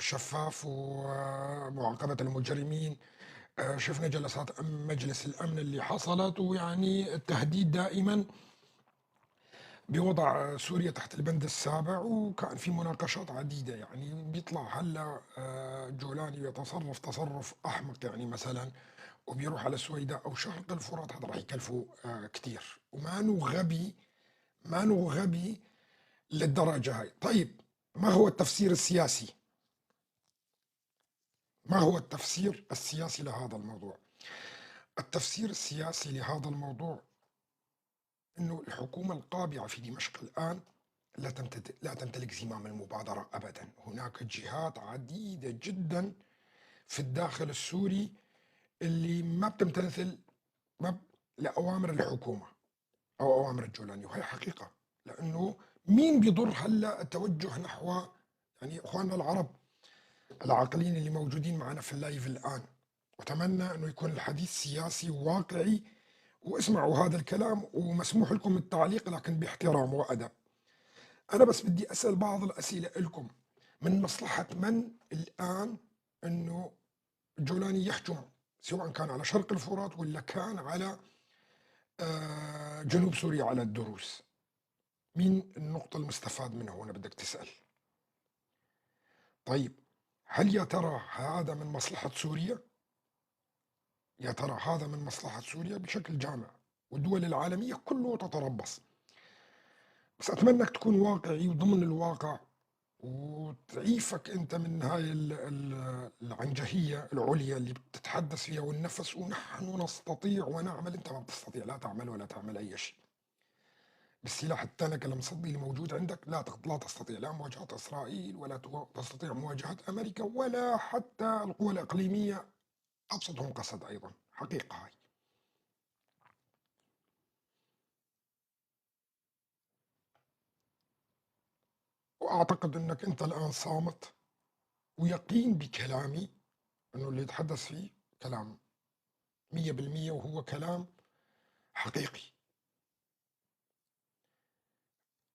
شفاف ومعاقبة المجرمين. شفنا جلسات مجلس الأمن اللي حصلت، ويعني التهديد دائما بوضع سوريا تحت البند السابع، وكان في مناقشات عديدة. يعني بيطلع هلا جولاني يتصرف تصرف أحمق، يعني مثلا وبيروح على السويداء أو شرق الفرات، هذا راح يكلفه كتير، وما نو غبي، ما نو غبي للدرجة هاي. طيب، ما هو التفسير السياسي؟ ما هو التفسير السياسي لهذا الموضوع؟ التفسير السياسي لهذا الموضوع أنه الحكومة القابعة في دمشق الآن لا تمتلك زمام المبادرة أبدا. هناك جهات عديدة جدا في الداخل السوري اللي ما بتمتثل ما ب... لأوامر الحكومة أو أوامر الجولاني، وهي حقيقة. لأنه مين بيضر هلا التوجه نحو، يعني إخواننا العرب العاقلين اللي موجودين معنا في اللايف الآن، وأتمنى أنه يكون الحديث سياسي وواقعي، واسمعوا هذا الكلام ومسموح لكم التعليق لكن باحترام وأدب. أنا بس بدي أسأل بعض الأسئلة لكم. من مصلحة من الآن أنه جولاني يحجم، سواء كان على شرق الفرات ولا كان على جنوب سوريا على الدروز؟ مين النقطة المستفاد منه هنا بدك تسأل؟ طيب، هل يا ترى هذا من مصلحة سوريا؟ يا ترى هذا من مصلحة سوريا بشكل جامع؟ والدول العالمية كله تتربص. بس أتمنى أنك تكون واقعي وضمن الواقع، وتعيفك أنت من هاي العنجهية العليا اللي بتتحدث فيها والنفس، ونحن نستطيع ونعمل. أنت ما بتستطيع لا تعمل ولا تعمل أي شيء. بالسلاح التانك المصدي اللي موجود عندك لا تستطيع لا مواجهة إسرائيل، ولا تستطيع مواجهة أمريكا، ولا حتى القوى الإقليمية أبسطهم قسد. أيضا حقيقة هاي. وأعتقد أنك أنت الآن صامت ويقين بكلامي أنه اللي يتحدث فيه كلام 100%، وهو كلام حقيقي.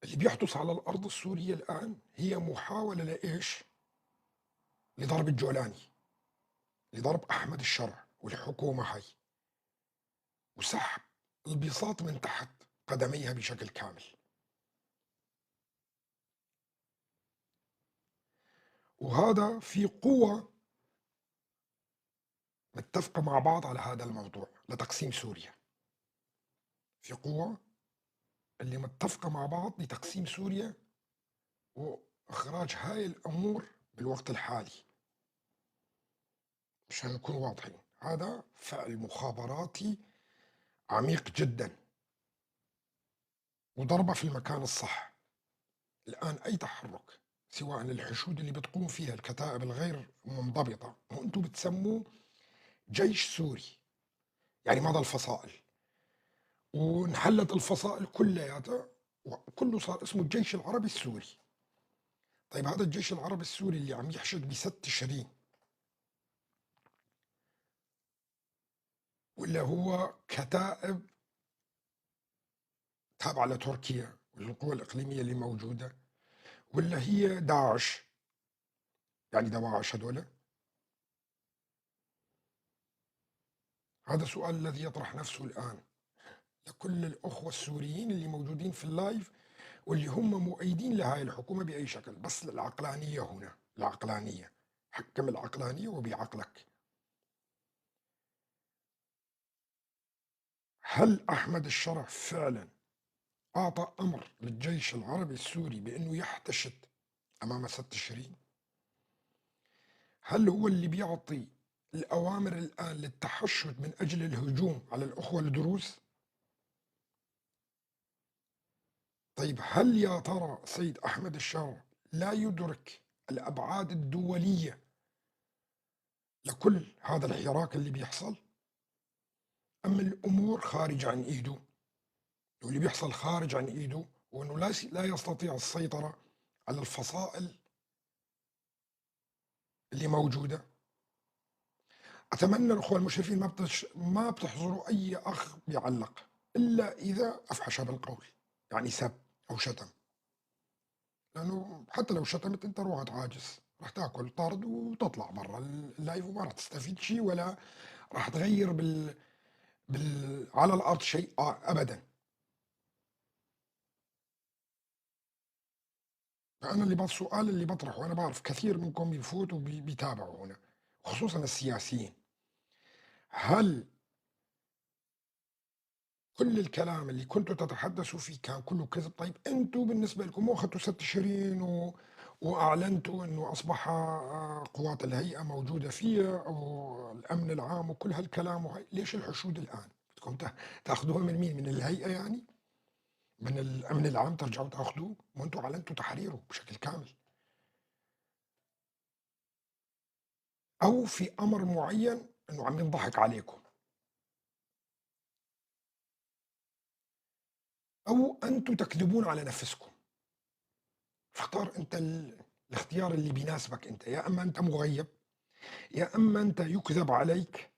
اللي بيحدث على الأرض السورية الآن هي محاولة لإيش؟ لضرب الجولاني، لضرب أحمد الشرع والحكومة هاي، وسحب البساط من تحت قدميها بشكل كامل. وهذا في قوة متفقة مع بعض على هذا الموضوع لتقسيم سوريا. في قوة اللي متفقة مع بعض لتقسيم سوريا وإخراج هاي الأمور بالوقت الحالي. مشان نكون واضحين، هذا فعل مخابراتي عميق جدا، وضربة في المكان الصح. الآن أي تحرك، سواء الحشود اللي بتقوم فيها الكتائب الغير منضبطة، وأنتم بتسموه جيش سوري، يعني ماذا الفصائل، وانحلت الفصائل كلياتها وكله صار اسمه الجيش العربي السوري. طيب، هذا الجيش العربي السوري اللي عم يحشد بست تشرين، ولا هو كتائب تابعة لتركيا والقوى الإقليمية اللي موجودة، ولا هي داعش؟ يعني دواعش هذول. هذا سؤال الذي يطرح نفسه الآن لكل الأخوة السوريين اللي موجودين في اللايف، واللي هم مؤيدين لهاي الحكومة بأي شكل. بس العقلانية هنا، العقلانية، حكم العقلانية وبعقلك. هل أحمد الشرع فعلا أعطى أمر للجيش العربي السوري بأنه يحتشد أمام ست تشرين؟ هل هو اللي بيعطي الأوامر الآن للتحشد من أجل الهجوم على الأخوة الدروز؟ طيب، هل يا ترى سيد أحمد الشرع لا يدرك الأبعاد الدولية لكل هذا الحراك اللي بيحصل؟ أم الأمور خارج عن إيده؟ واللي بيحصل خارج عن إيده وأنه لا يستطيع السيطرة على الفصائل اللي موجودة. أتمنى الأخوة المشرفين ما بتحضروا أي أخ بيعلق إلا إذا أفحش بالقول، يعني سب أو شتم. لأنه حتى لو شتمت أنت روحك عاجز، راح تاكل طرد وتطلع برا اللايف وما راح تستفيد شيء ولا راح تغير على الأرض شيء أبدا. فأنا السؤال اللي بطرحه، وأنا بعرف كثير منكم بيفوتوا بيتابعوا هنا خصوصا السياسيين، هل كل الكلام اللي كنتوا تتحدثوا فيه كان كله كذب؟ طيب انتوا بالنسبه لكم مو اخذتوا 6 تشرين واعلنتوا انه اصبح قوات الهيئه موجوده فيها او الامن العام وكل هالكلام ليش الحشود الان؟ بدكم تاخذوها من مين؟ من الهيئه يعني؟ من الامن العام ترجعوا تاخذوه؟ وانتوا اعلنتوا تحريره بشكل كامل، او في امر معين انه عم ينضحك عليكم، او انتوا تكذبون على نفسكم. فاختار انت الاختيار اللي بيناسبك انت، يا اما انت مغيب، يا اما انت يكذب عليك،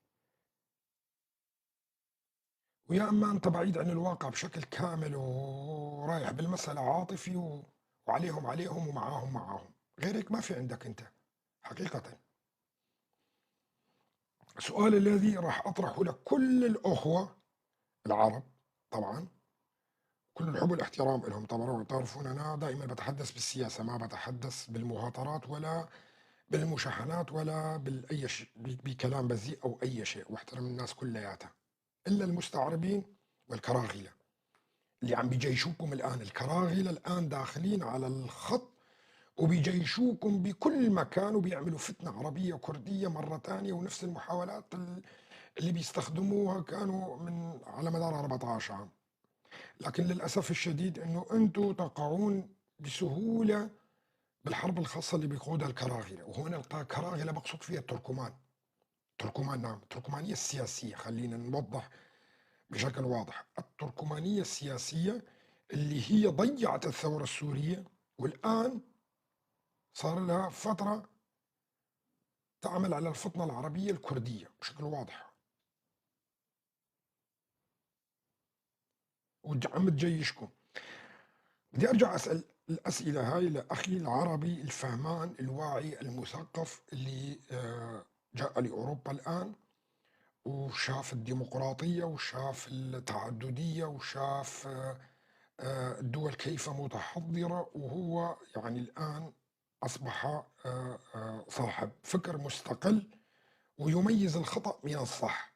ويا اما انت بعيد عن الواقع بشكل كامل ورايح بالمسألة عاطفي وعليهم ومعاهم. غير هيك ما في عندك انت حقيقة. السؤال الذي راح اطرحه لكل الاخوة العرب، طبعا كل الحب والاحترام لهم طبعا، تعرفون انا دائما بتحدث بالسياسة، ما بتحدث بالمهاترات ولا بالمشاحنات ولا بالاي شيء بكلام بذيء او اي شيء، واحترم الناس كلياتها الا المستعربين والكراغله اللي عم بيجيشوكم الان. الكراغله الان داخلين على الخط وبيجيشوكم بكل مكان وبيعملوا فتنه عربيه وكرديه مره ثانيه، ونفس المحاولات اللي بيستخدموها كانوا من على مدار 14 عام. لكن للاسف الشديد انه انتم تقعون بسهوله بالحرب الخاصه اللي بيقودها الكراغله. وهنا الكراغله بقصد فيها التركمان. تركمان، نعم، التركمانيه السياسيه، خلينا نوضح بشكل واضح. التركمانية السياسية اللي هي ضيعت الثورة السورية، والآن صار لها فترة تعمل على الفطنة العربية الكردية بشكل واضح، وعم تجيشكم. بدي أرجع أسأل الأسئلة هاي لأخي العربي الفهمان الواعي المثقف اللي جاء لأوروبا الآن وشاف الديمقراطية وشاف التعددية وشاف الدول كيف متحضرة، وهو يعني الآن أصبح صاحب فكر مستقل ويميز الخطأ من الصح.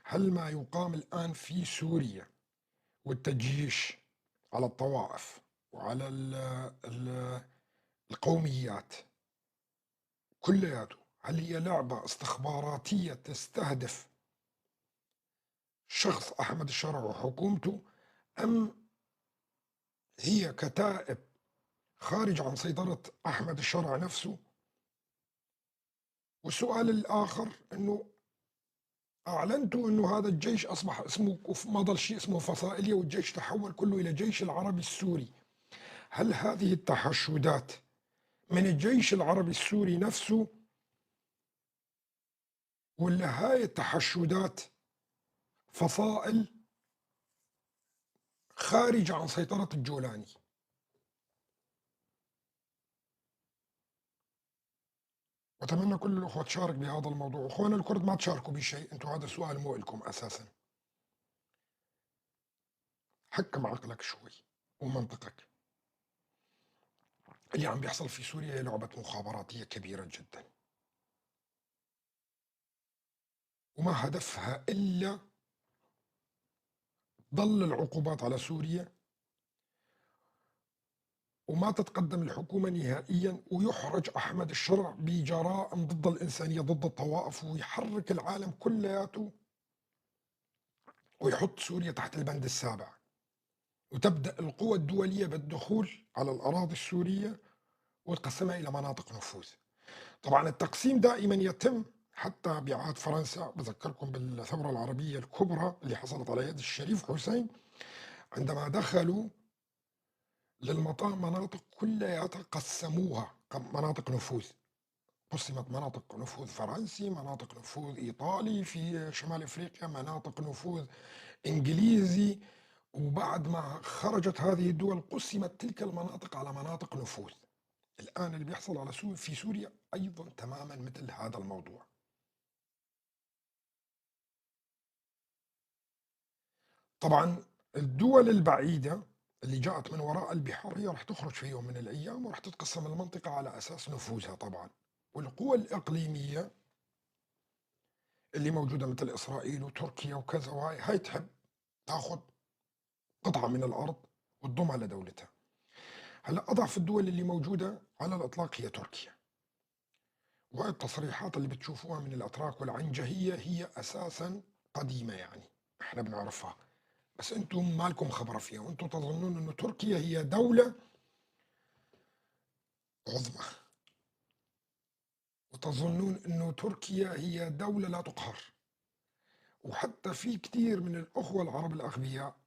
هل ما يقام الآن في سوريا والتجييش على الطوائف وعلى القوميات كلياته، هل هي لعبة استخباراتية تستهدف شخص أحمد الشرع وحكومته، أم هي كتائب خارج عن سيطرة أحمد الشرع نفسه؟ والسؤال الآخر أنه أعلنتوا أنه هذا الجيش أصبح اسمه، ما ضل شيء اسمه فصائلية، والجيش تحول كله إلى جيش العربي السوري. هل هذه التحشدات من الجيش العربي السوري نفسه، ولا هاي التحشدات فصائل خارج عن سيطرة الجولاني؟ وأتمنى كل الأخوة تشارك بهذا الموضوع. أخوانا الكرد ما تشاركوا بشيء، أنتم هذا سؤال مو لكم أساسا. حكم عقلك شوي ومنطقك. اللي عم بيحصل في سوريا هي لعبة مخابراتية كبيرة جدا، وما هدفها إلا ضل العقوبات على سوريا وما تتقدم الحكومة نهائيا، ويحرج أحمد الشرع بجرائم ضد الإنسانية ضد الطوائف، ويحرك العالم كلياته ويحط سوريا تحت البند السابع، وتبدأ القوى الدولية بالدخول على الأراضي السورية وتقسمها إلى مناطق نفوذ. طبعا التقسيم دائما يتم حتى بعهد فرنسا. بذكركم بالثورة العربية الكبرى اللي حصلت على يد الشريف حسين، عندما دخلوا للمطار مناطق كلياتها قسموها مناطق نفوذ. قسمت مناطق نفوذ فرنسي، مناطق نفوذ إيطالي في شمال إفريقيا، مناطق نفوذ إنجليزي. وبعد ما خرجت هذه الدول قسمت تلك المناطق على مناطق نفوذ. الآن اللي بيحصل على في سوريا أيضًا تمامًا مثل هذا الموضوع. طبعًا الدول البعيدة اللي جاءت من وراء البحار هي راح تخرج في يوم من الأيام وراح تتقسم المنطقة على أساس نفوذها طبعًا، والقوى الإقليمية اللي موجودة مثل إسرائيل وتركيا وكذا هاي تحب تاخذ قطعة من الأرض وتضمها لدولتها. هلأ أضعف الدول اللي موجودة على الإطلاق هي تركيا، وهاي التصريحات اللي بتشوفوها من الأتراك والعنجهية هي أساسًا قديمة يعني، إحنا بنعرفها، بس أنتم ما لكم خبر فيها، وأنتم تظنون إنه تركيا هي دولة عظمى، وتظنون إنه تركيا هي دولة لا تقهر، وحتى في كتير من الأخوة العرب الأغبياء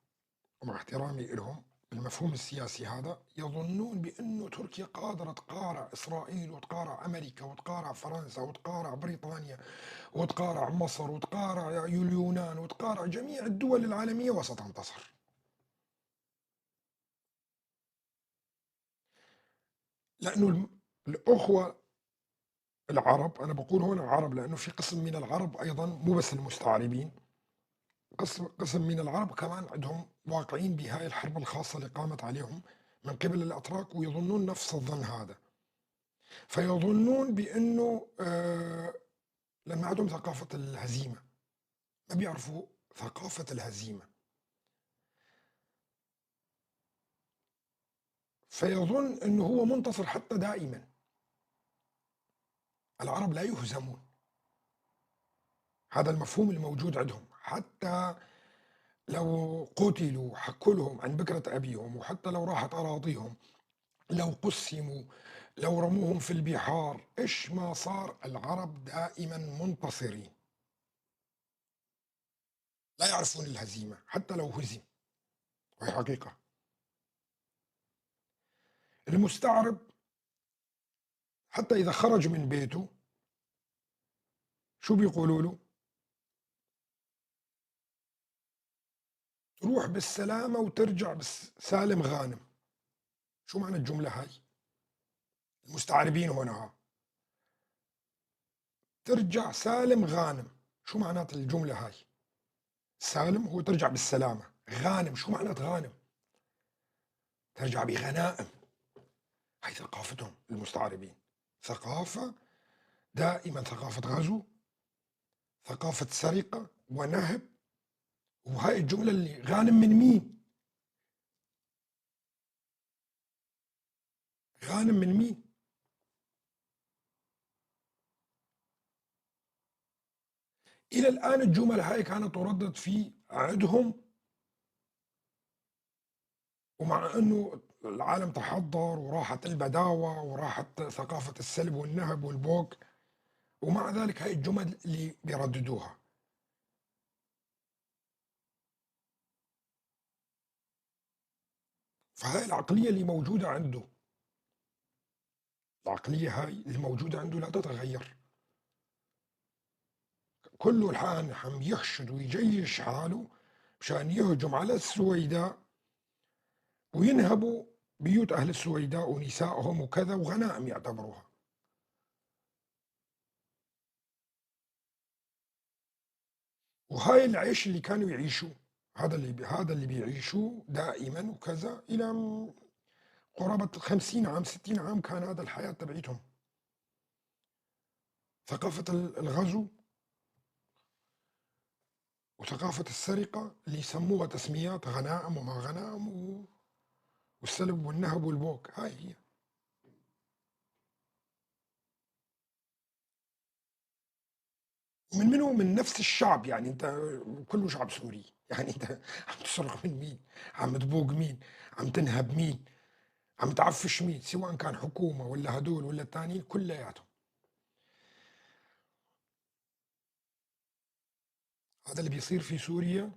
ومع احترامي إلهم بالمفهوم السياسي هذا يظنون بأنه تركيا قادرة تقارع إسرائيل وتقارع أمريكا وتقارع فرنسا وتقارع بريطانيا وتقارع مصر وتقارع اليونان وتقارع جميع الدول العالمية وستنتصر. لأنه الأخوة العرب، أنا بقول هنا عرب لأنه في قسم من العرب أيضا مو بس المستعربين، قسم من العرب كمان عندهم واقعين بهاي الحرب الخاصة اللي قامت عليهم من قبل الأتراك ويظنون نفس الظن هذا. فيظنون بأنه لأن عندهم ثقافة الهزيمة، ما بيعرفوا ثقافة الهزيمة، فيظن أنه هو منتصر حتى دائما. العرب لا يهزمون، هذا المفهوم الموجود عندهم، حتى لو قتلوا حكوا لهم عن بكرة أبيهم، وحتى لو راحت أراضيهم، لو قسموا، لو رموهم في البحار، إيش ما صار العرب دائما منتصرين، لا يعرفون الهزيمة حتى لو هزم، وهي حقيقة. المستعرب حتى إذا خرج من بيته شو بيقولوا له؟ تروح بالسلامة وترجع سالم غانم. شو معنى الجملة هاي؟ المستعربين هنا ها. ترجع سالم غانم، شو معنات الجملة هاي؟ سالم هو ترجع بالسلامة، غانم شو معنات غانم؟ ترجع بغنائم. هاي ثقافتهم المستعربين، ثقافة دائما ثقافة غزو، ثقافة سرقة ونهب. وهاي الجملة اللي غانم من مين؟ غانم من مين؟ إلى الآن الجمل هاي كانت تردد في عندهم، ومع أنه العالم تحضر وراحت البداوة وراحت ثقافة السلب والنهب والبوق، ومع ذلك هاي الجمل اللي بيرددوها. فهاي العقلية اللي موجودة عنده، العقلية هاي اللي موجودة عنده لا تتغير. كله الحين عم يحشد ويجيش حاله مشان يهجم على السويداء وينهبوا بيوت أهل السويداء ونسائهم وكذا وغنائم يعتبروها. وهاي العيش اللي كانوا يعيشوه، هذا اللي بيعيشوه دائما وكذا إلى قرابة 50 عام 60 عام كان هذا الحياة تبعيتهم. ثقافة الغزو وثقافة السرقة اللي يسموها تسميات غنائم وما غنائم والسلب والنهب والبوق، هاي هي. ومن منه من نفس الشعب، يعني انت كله شعب سوري، يعني انت عم تسرق من مين؟ عم تبوق مين؟ عم تنهب مين؟ عم تعفش مين؟ سواء كان حكومة ولا هدول ولا التانيين كلياتهم. هذا اللي بيصير في سوريا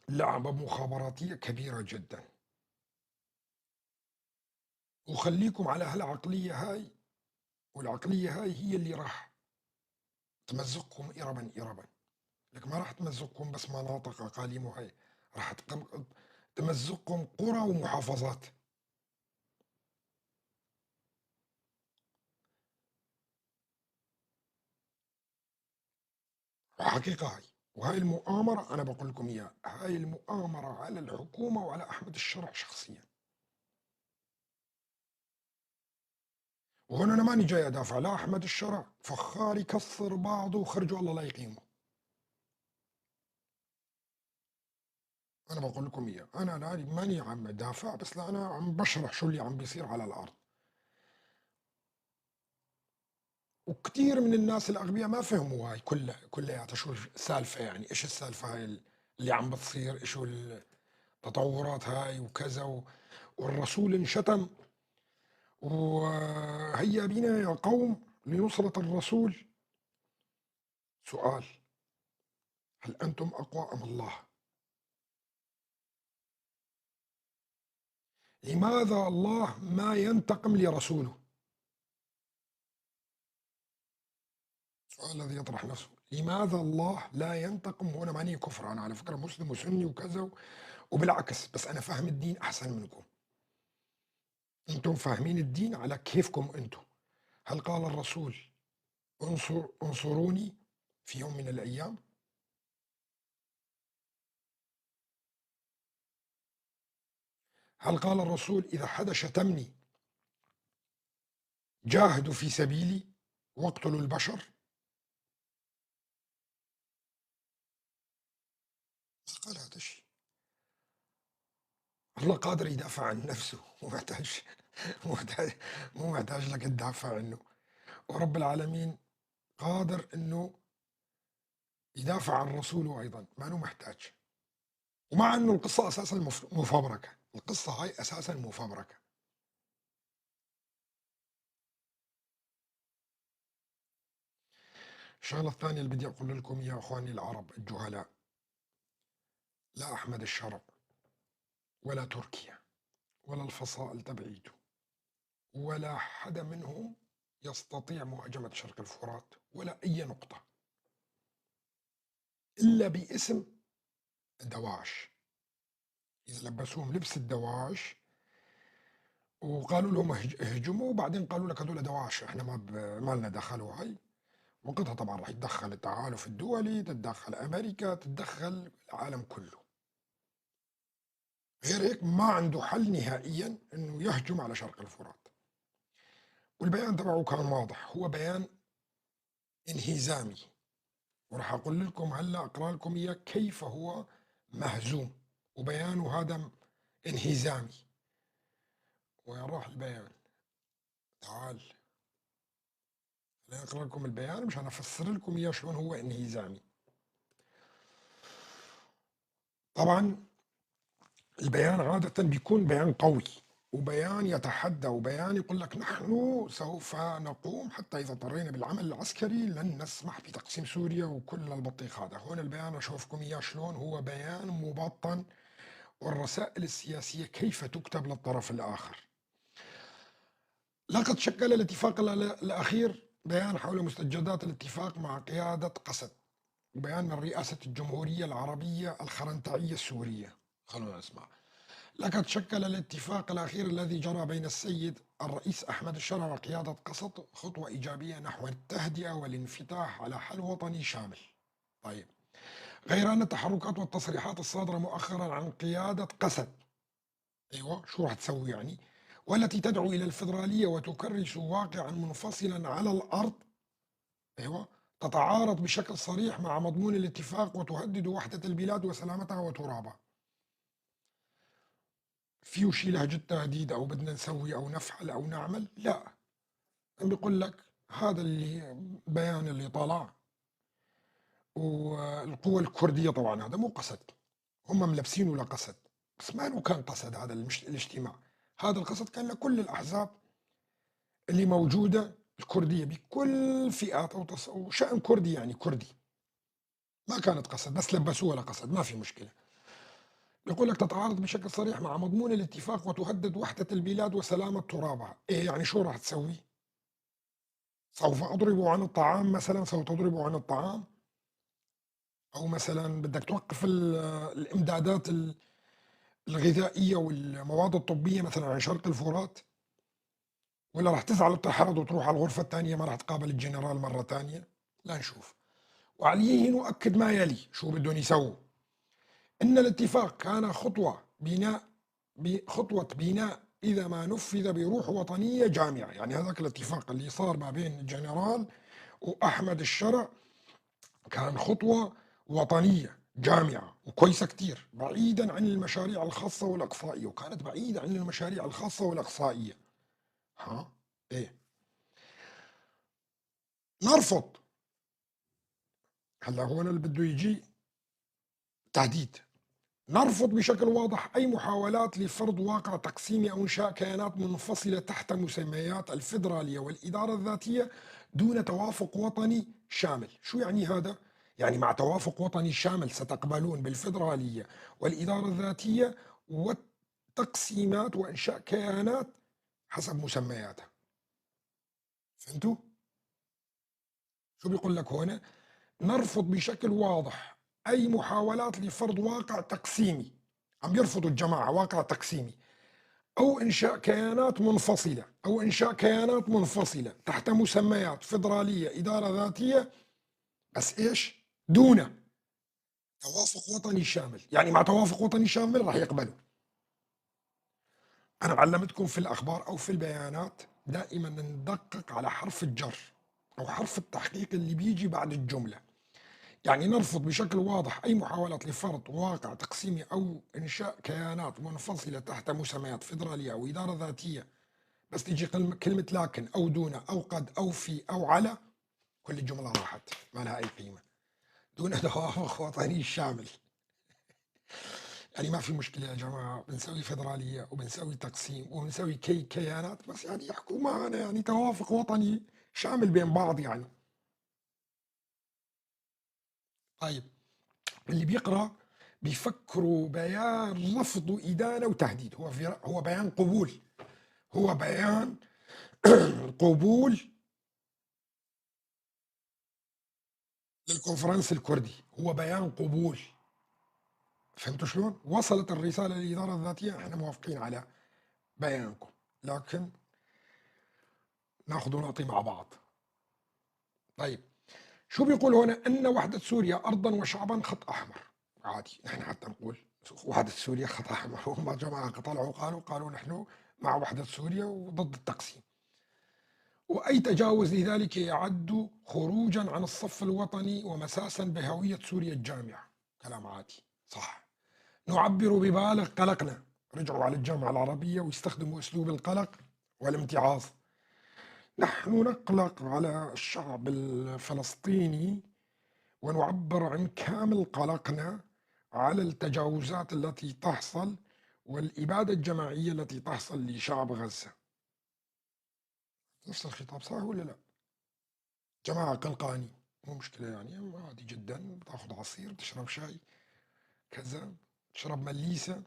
لعبة مخابراتية كبيرة جدا، وخليكم على هالعقلية هاي، والعقلية هاي هي اللي راح تمزقكم إربا إربا. لك ما راح تمزقكم بس مناطق أقاليم وهي، راح تمزقكم قرى ومحافظات. وحقيقة هاي، وهاي المؤامرة أنا باقول لكم إياها، هاي المؤامرة على الحكومة وعلى أحمد الشرع شخصيًا. وهون أنا ماني جاي أدافع لا أحمد الشرع، فخّار يكسّر بعضه وخرجوا الله لا يقيمه. أنا باقول لكم إياها، أنا ماني عم أدافع، بس لا أنا عم باشرح شو اللي عم بيصير على الأرض. وكتير من الناس الأغبيا ما فهموا هاي كلّياتها شو السالفة، يعني إيش السالفة هاي اللي عم بتصير، إيش هو التطورات هاي وكذا والرسول انشتم، وهيا بنا يا قوم لنصرة الرسول. سؤال: هل أنتم أقوى أم الله؟ لماذا الله ما ينتقم لرسوله؟ السؤال الذي يطرح نفسه، لماذا الله لا ينتقم؟ وأنا ماني كفر، أنا على فكرة مسلم وسني وكذا وبالعكس، بس أنا فاهم الدين أحسن منكم. أنتم فاهمين الدين على كيفكم أنتم. هل قال الرسول انصروني في يوم من الأيام؟ هل قال الرسول إذا حدا شتمني جاهدوا في سبيلي واقتلوا البشر؟ ما قال هذا الشيء. الله قادر يدافع عن نفسه، مو محتاج مو محتاج مو محتاج لك تدافع عنه. ورب العالمين قادر إنه يدافع عن رسوله أيضًا، ما له محتاج. ومع إنه القصة أساسًا مفبركة، القصة هاي أساسًا مفبركة. الشغلة الثانية اللي بدي أقول لكم يا أخواني العرب الجهلاء، لا أحمد الشرع ولا تركيا ولا الفصائل تبعيته ولا حدا منهم يستطيع مهاجمة شرق الفرات ولا أي نقطة إلا باسم دواعش. إذا لبسوهم لبس الدواعش وقالوا لهم اهجموا، وبعدين قالوا لك هذول دواعش احنا ما لنا دخل، وهي وقتها طبعا راح يتدخل التحالف الدولي، تتدخل امريكا، تتدخل العالم كله. غير هيك ما عنده حل نهائيا انه يهجم على شرق الفرات. والبيان تبعه كان واضح، هو بيان انهزامي، وراح اقول لكم هلا اقرا لكم اياه كيف هو مهزوم، وبيانه هذا انهزامي. وين راح البيان؟ تعال خليني اقرا لكم البيان مشان افسر لكم اياه شلون هو انهزامي. طبعا البيان عادة بيكون بيان قوي، وبيان يتحدى، وبيان يقول لك نحن سوف نقوم حتى إذا اضطرينا بالعمل العسكري لن نسمح بتقسيم سوريا وكل البطيخ هذا. هون البيان أشوفكم إياه شلون هو بيان مبطن، والرسائل السياسية كيف تكتب للطرف الآخر. لقد شكل الاتفاق الأخير بيان حول مستجدات الاتفاق مع قيادة قسد، وبيان من رئاسة الجمهورية العربية الخرنتعية السورية. خلونا نسمع. لقد شكل الاتفاق الأخير الذي جرى بين السيد الرئيس أحمد الشرع وقيادة قسط خطوة إيجابية نحو التهدئة والانفتاح على حل وطني شامل. طيب، غير أن التحركات والتصريحات الصادرة مؤخرا عن قيادة قسد، أيوة شو راح تسوي يعني، والتي تدعو إلى الفيدرالية وتكرس واقعا منفصلا على الأرض، أيوة، تتعارض بشكل صريح مع مضمون الاتفاق وتهدد وحدة البلاد وسلامتها وترابها. فيه شي لهجة تهديد أو بدنا نسوي أو نفعل أو نعمل؟ لا، عم بيقول لك هذا اللي بيان اللي طلع. والقوى الكردية طبعا هذا مو قسد، هم ملبسينه لقسد، بس ما له كان قسد هذا الاجتماع. هذا القسد كان لكل الأحزاب اللي موجودة الكردية بكل فئات أو شأن كردي، يعني كردي، ما كانت قسد، بس لبسوها لقسد ما في مشكلة. يقول لك تتعارض بشكل صريح مع مضمون الاتفاق وتهدد وحدة البلاد وسلامة ترابها. إيه يعني شو راح تسوي؟ سوف أضرب عن الطعام مثلا، سوف تضرب عن الطعام، أو مثلا بدك توقف الإمدادات الغذائية والمواد الطبية مثلا عن شرق الفرات، ولا راح تزعل وتحرض وتروح على الغرفة الثانية ما راح تقابل الجنرال مرة ثانية؟ لا نشوف. وعليه نؤكد ما يلي. شو بدهم يسووا؟ إن الاتفاق كان خطوة بناء إذا ما نفذ بروح وطنية جامعة. يعني هذاك الاتفاق اللي صار ما بين الجنرال وأحمد الشرع كان خطوة وطنية جامعة وكويسة كتير، بعيدا عن المشاريع الخاصة والإقصائية، وكانت بعيدة عن المشاريع الخاصة والإقصائية. ها؟ إيه؟ نرفض. هلا هون اللي بده يجي تهديد. نرفض بشكل واضح أي محاولات لفرض واقع تقسيمي أو إنشاء كيانات منفصلة تحت مسميات الفيدرالية والإدارة الذاتية دون توافق وطني شامل. شو يعني هذا؟ يعني مع توافق وطني شامل ستقبلون بالفيدرالية والإدارة الذاتية والتقسيمات وإنشاء كيانات حسب مسمياتها. فهمتوا؟ شو بيقول لك هون؟ نرفض بشكل واضح أي محاولات لفرض واقع تقسيمي. عم يرفضوا الجماعة واقع تقسيمي أو إنشاء كيانات منفصلة تحت مسميات فيدرالية إدارة ذاتية، بس إيش؟ دون توافق وطني شامل. يعني مع توافق وطني شامل راح يقبلوا. أنا علمتكم في الأخبار أو في البيانات دائما ندقق على حرف الجر أو حرف التحقيق اللي بيجي بعد الجملة. يعني نرفض بشكل واضح أي محاولة لفرض واقع تقسيمي أو إنشاء كيانات منفصلة تحت مسميات فيدرالية أو إدارة ذاتية، بس تيجي كلمة لكن أو دون أو قد أو في أو على، كل الجملة راحت ما لها أي قيمة. دون توافق وطني شامل. يعني ما في مشكلة يا جماعة، بنسوي فيدرالية وبنسوي تقسيم وبنسوي كيانات، بس يعني يحكوا معنا يعني توافق وطني شامل بين بعض يعني. طيب، اللي بيقرأ بيفكروا بيان رفض وإدانة وتهديد. هو بيان قبول. هو بيان قبول للكونفرنس الكردي. هو بيان قبول. فهمتوا شلون؟ وصلت الرسالة للإدارة الذاتية، احنا موافقين على بيانكم، لكن ناخذ ونعطي مع بعض. طيب، شو بيقول هنا؟ أن وحدة سوريا أرضا وشعبا خط أحمر. عادي نحن حتى نقول وحدة سوريا خط أحمر. هم جماعة طلعوا قالوا نحن مع وحدة سوريا وضد التقسيم، وأي تجاوز لذلك يعد خروجا عن الصف الوطني ومساسا بهوية سوريا الجامعة. كلام عادي صح. نعبر ببالغ قلقنا. رجعوا على الجامعة العربية ويستخدموا أسلوب القلق والامتعاظ. نحن نقلق على الشعب الفلسطيني ونعبر عن كامل قلقنا على التجاوزات التي تحصل والإبادة الجماعية التي تحصل لشعب غزة. نفس الخطاب صح ولا لا؟ جماعة قلقاني، مو مشكلة يعني، عادي جدا. بتاخذ عصير، تشرب شاي، كذا، تشرب مليسة.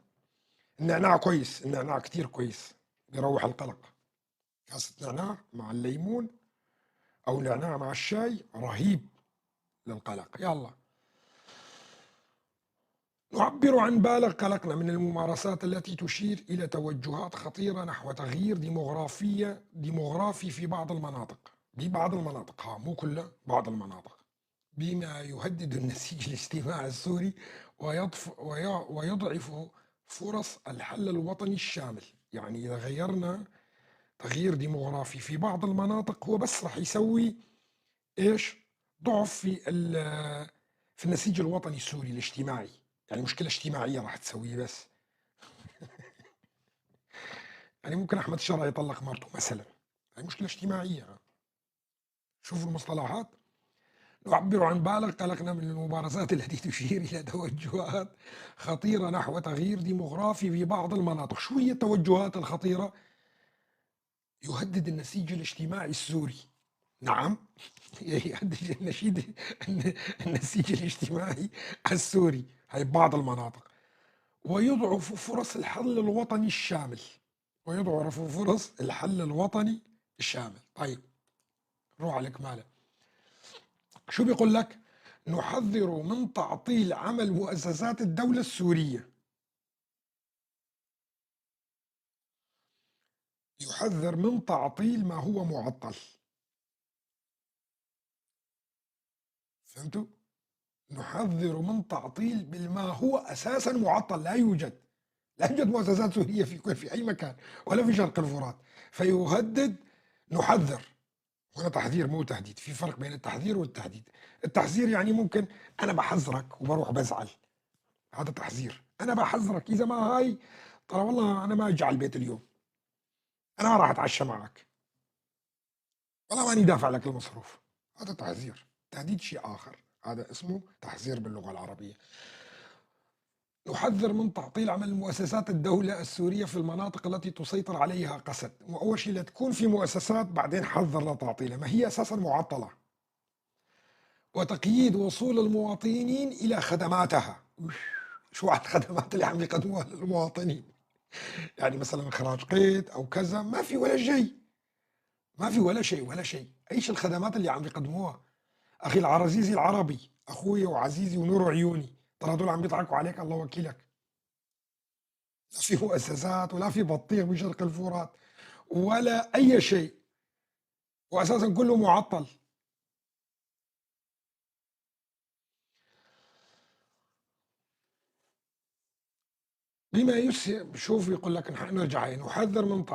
النعناع كويس، النعناع كتير كويس، بيروح القلق. كاسة نعناع مع الليمون أو نعناع مع الشاي رهيب للقلق. يلا. نعبر عن بالغ قلقنا من الممارسات التي تشير إلى توجهات خطيرة نحو تغيير ديموغرافي في بعض المناطق. ببعض المناطق، ها مو كلها، بعض المناطق، بما يهدد النسيج الاجتماعي السوري ويضعف فرص الحل الوطني الشامل. يعني إذا غيرنا تغيير ديموغرافي في بعض المناطق، هو بس راح يسوي إيش؟ ضعف في النسيج الوطني السوري الاجتماعي. يعني مشكلة اجتماعية راح تسويه بس. يعني ممكن أحمد الشرع يطلق مرته مثلا، هي مشكلة اجتماعية. شوفوا المصطلحات. نعبر عن بالغ قلقنا من الممارسات التي تشير إلى توجهات خطيرة نحو تغيير ديموغرافي في بعض المناطق. شو هي التوجهات الخطيرة؟ يهدد النسيج الاجتماعي السوري. نعم. يهدد النسيج الاجتماعي السوري، هي بعض المناطق. ويضعف فرص الحل الوطني الشامل. ويضعف فرص الحل الوطني الشامل. طيب، روح على الإكمالة. شو بيقول لك؟ نحذر من تعطيل عمل مؤسسات الدولة السورية. يحذر من تعطيل ما هو معطل. فهمتوا؟ نحذّر من تعطيل بالما هو أساسًا مُعطّل، لا يوجد مؤسسات سورية في أي مكان ولا في شرق الفرات، فيهدد. نحذّر، هنا تحذير مو تهديد، في فرق بين التحذير والتهديد. التحذير يعني ممكن أنا باحذّرك وباروح بازعل، هذا تحذير، أنا باحذّرك إذا ما هاي ترى والله أنا ما آجي على البيت اليوم، أنا ما راح أتعشى معك، والله ماني دافع لك المصروف، هذا تحذير. تهديد شيء آخر، هذا اسمه تحذير باللغة العربية. نحذّر من تعطيل عمل مؤسسات الدولة السورية في المناطق التي تسيطر عليها قسد، وأول شيء لا تكون في مؤسسات بعدين حذّر لتعطيلها، ما هي أساسًا معطّلة. وتقييد وصول المواطنين إلى خدماتها. شو على الخدمات اللي عم يقدموها للمواطنين؟ يعني مثلًا إخراج قيد أو كذا، ما في ولا شيء، ما في ولا شيء، ولا شيء، إيش الخدمات اللي عم يقدموها؟ أخي العرزيزي العربي، أخويا وعزيزي ونور عيوني، ترى هدول عم بيضحكوا عليك الله وكيلك، لا في مؤسسات ولا في بطيخ بشرق الفرات ولا أي شيء، وأساسًا كله معطّل. بما شوف يقول لك نرجع هي نحذّر من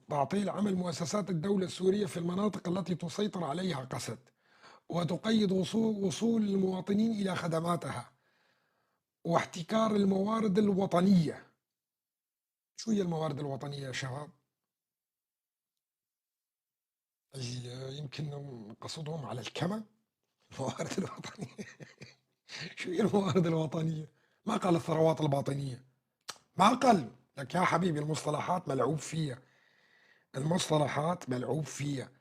تعطيل عمل مؤسسات الدولة السورية في المناطق التي تسيطر عليها قسد، وتقيد وصول المواطنين إلى خدماتها، واحتكار الموارد الوطنية. شو هي الموارد الوطنية يا شباب؟ يمكن قصدهم على الكمى؟ الموارد الوطنية. شو هي الموارد الوطنية؟ ما قال الثروات الباطنية، ما قال لك يا حبيبي المصطلحات ملعوب فيها، المصطلحات ملعوب فيها.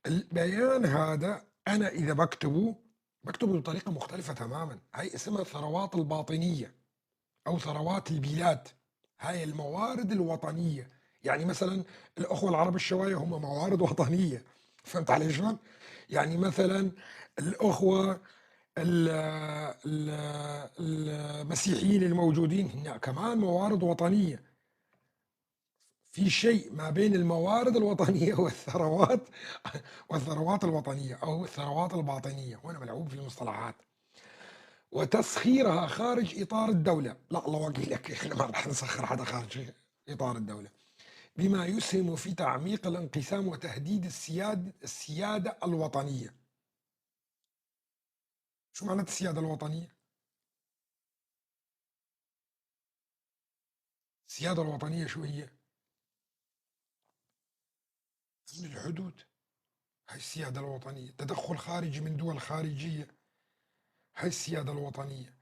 البيان هذا أنا إذا باكتبه بطريقة مختلفة تمامًا، هاي اسمها الثروات الباطنية أو ثروات البلاد، هاي الموارد الوطنية، يعني مثلًا الأخوة العرب الشواية هم موارد وطنية، فهمت علي شلون؟ يعني مثلًا الأخوة ال ال المسيحيين الموجودين هنا كمان موارد وطنية. في شيء ما بين الموارد الوطنية والثروات الوطنية أو الثروات الباطنية، وهنا ملعوب في المصطلحات. وتسخيرها خارج إطار الدولة، لا الله وكيلك إحنا ما راح نسخر حدا خارج إطار الدولة، بما يسهم في تعميق الانقسام وتهديد السيادة الوطنية. شو معنات السيادة الوطنية؟ السيادة الوطنية شو هي؟ أمن الحدود، هاي السيادة الوطنية، تدخل خارجي من دول خارجية، هاي السيادة الوطنية.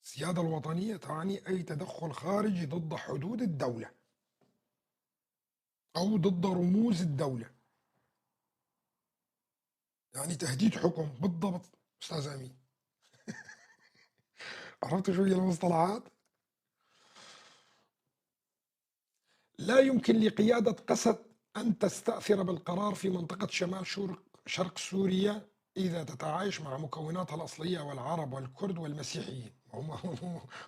السيادة الوطنية تعني أي تدخل خارجي ضد حدود الدولة أو ضد رموز الدولة، يعني تهديد حكم بالضبط. أستاذ أمين، عرفت شو هي المصطلحات؟ لا يمكن لقيادة قسد أن تستأثر بالقرار في منطقة شمال شرق سوريا إذا تتعايش مع مكوناتها الأصلية والعرب والكرد والمسيحيين. هم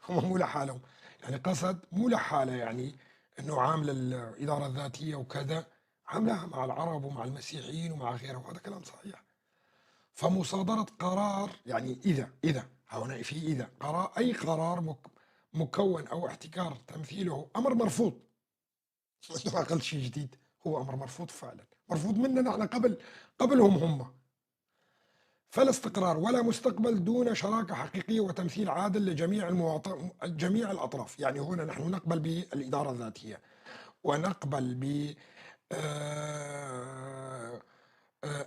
مو لحالهم، يعني قسد مو لحاله، يعني أنه عامل الإدارة الذاتية وكذا، عاملها مع العرب ومع المسيحيين ومع غيرهم، وهذا كلام صحيح. فمصادرة قرار، يعني إذا هنا في إذا قرار، أي قرار مكون أو احتكار تمثيله أمر مرفوض. ما قلت شيء جديد، هو أمر مرفوض فعلا، مرفوض مننا نحن قبلهم هم. فلا استقرار ولا مستقبل دون شراكة حقيقية وتمثيل عادل لجميع جميع الأطراف. يعني هنا نحن نقبل بالإدارة الذاتية، ونقبل ب آه،